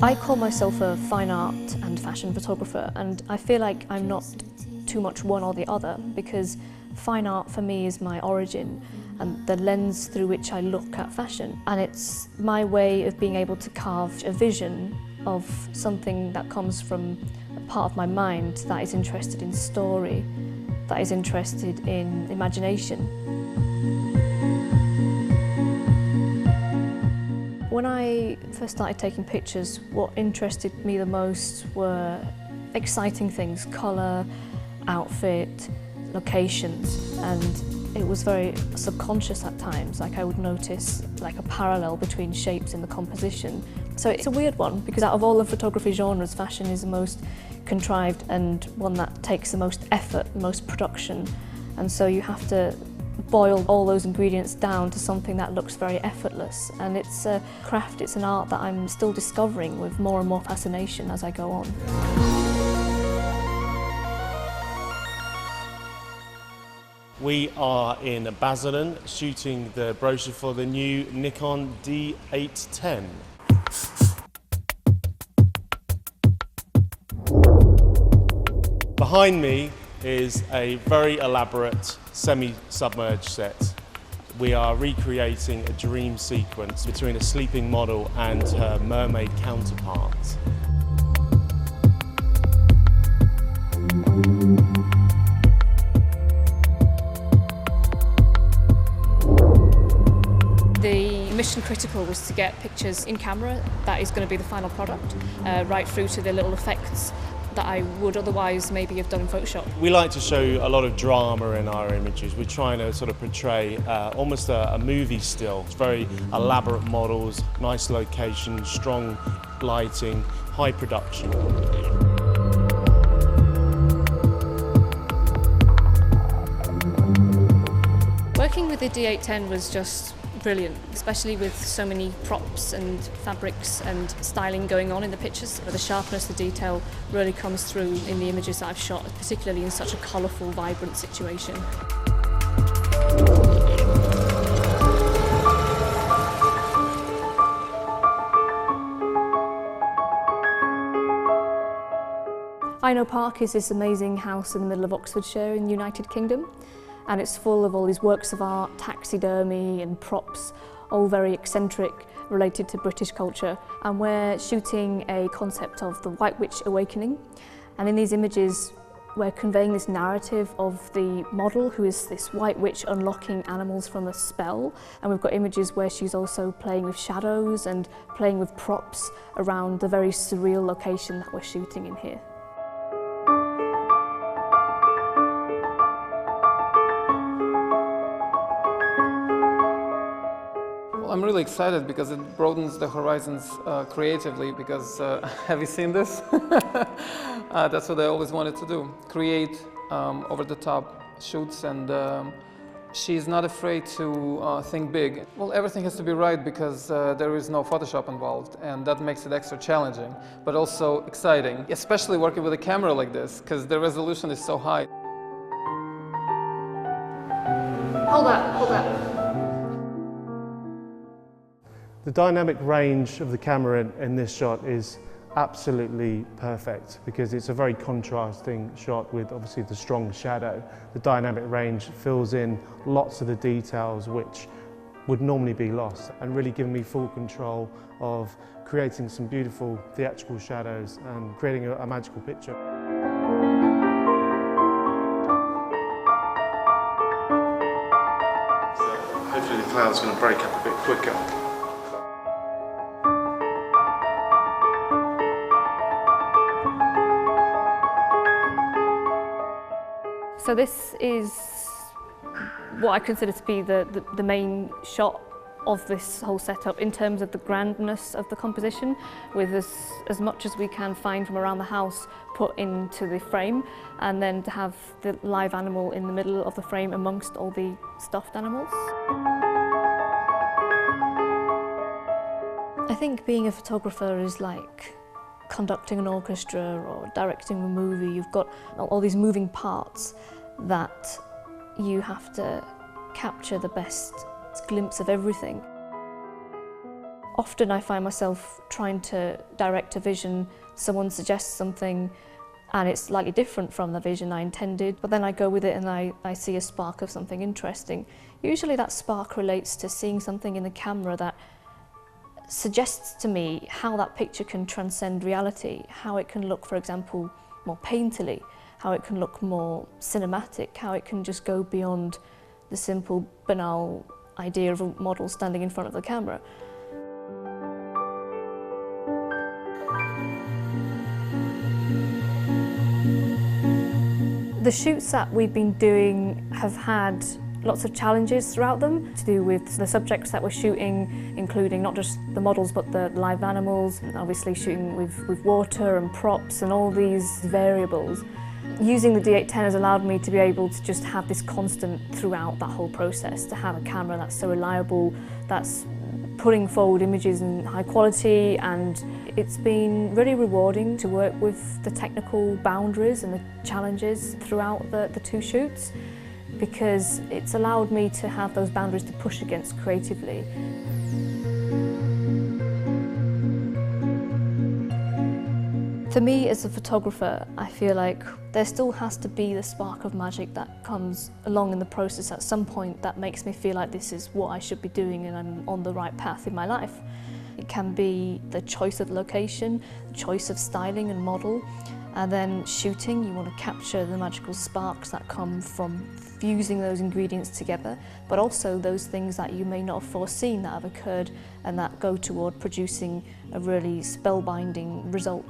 I call myself a fine art and fashion photographer, and I feel like I'm not too much one or the other, because fine art for me is my origin and the lens through which I look at fashion, and it's my way of being able to carve a vision of something that comes from a part of my mind that is interested in story, that is interested in imagination. When I first started taking pictures, what interested me the most were exciting things: colour, outfit, locations, and it was very subconscious at times. Like I would notice like a parallel between shapes in the composition. So it's a weird one, because out of all the photography genres, fashion is the most contrived and one that takes the most effort, the most production. And so you have to boil all those ingredients down to something that looks very effortless. And it's a craft, it's an art that I'm still discovering with more and more fascination as I go on. We are in Basildon shooting the brochure for the new Nikon D810. Behind me is a very elaborate semi-submerged set. We are recreating a dream sequence between a sleeping model and her mermaid counterpart. The mission critical was to get pictures in camera. That is going to be the final product, right through to the little effects that I would otherwise maybe have done in Photoshop. We like to show a lot of drama in our images. We're trying to sort of portray almost a movie still. It's very elaborate models, nice locations, strong lighting, high production. Working with the D810 was just brilliant, especially with so many props and fabrics and styling going on in the pictures. The sharpness, the detail really comes through in the images that I've shot, particularly in such a colourful, vibrant situation. Aynhoe Park is this amazing house in the middle of Oxfordshire in the United Kingdom. And it's full of all these works of art, taxidermy and props, all very eccentric, related to British culture. And we're shooting a concept of the White Witch awakening. And in these images, we're conveying this narrative of the model, who is this white witch unlocking animals from a spell. And we've got images where she's also playing with shadows and playing with props around the very surreal location that we're shooting in here. I'm really excited because it broadens the horizons creatively, because have you seen this? That's what I always wanted to do, create over-the-top shoots, and she's not afraid to think big. Well, everything has to be right because there is no Photoshop involved, and that makes it extra challenging, but also exciting, especially working with a camera like this, because the resolution is so high. Hold that, hold that. The dynamic range of the camera in this shot is absolutely perfect, because it's a very contrasting shot with obviously the strong shadow. The dynamic range fills in lots of the details which would normally be lost, and really giving me full control of creating some beautiful theatrical shadows and creating a magical picture. Hopefully the cloud's going to break up a bit quicker. So this is what I consider to be the main shot of this whole setup in terms of the grandness of the composition, with as much as we can find from around the house put into the frame, and then to have the live animal in the middle of the frame amongst all the stuffed animals. I think being a photographer is like conducting an orchestra or directing a movie. You've got all these moving parts that you have to capture the best glimpse of everything. Often I find myself trying to direct a vision, someone suggests something and it's slightly different from the vision I intended, but then I go with it and I see a spark of something interesting. Usually that spark relates to seeing something in the camera that suggests to me how that picture can transcend reality, how it can look, for example, more painterly, how it can look more cinematic, how it can just go beyond the simple, banal idea of a model standing in front of the camera. The shoots that we've been doing have had lots of challenges throughout them to do with the subjects that we're shooting, including not just the models but the live animals, and obviously shooting with water and props and all these variables. Using the D810 has allowed me to be able to just have this constant throughout that whole process, to have a camera that's so reliable, that's putting forward images in high quality, and it's been really rewarding to work with the technical boundaries and the challenges throughout the two shoots, because it's allowed me to have those boundaries to push against creatively. For me as a photographer, I feel like there still has to be the spark of magic that comes along in the process at some point that makes me feel like this is what I should be doing and I'm on the right path in my life. It can be the choice of location, the choice of styling and model, and then shooting, you want to capture the magical sparks that come from fusing those ingredients together, but also those things that you may not have foreseen that have occurred and that go toward producing a really spellbinding result.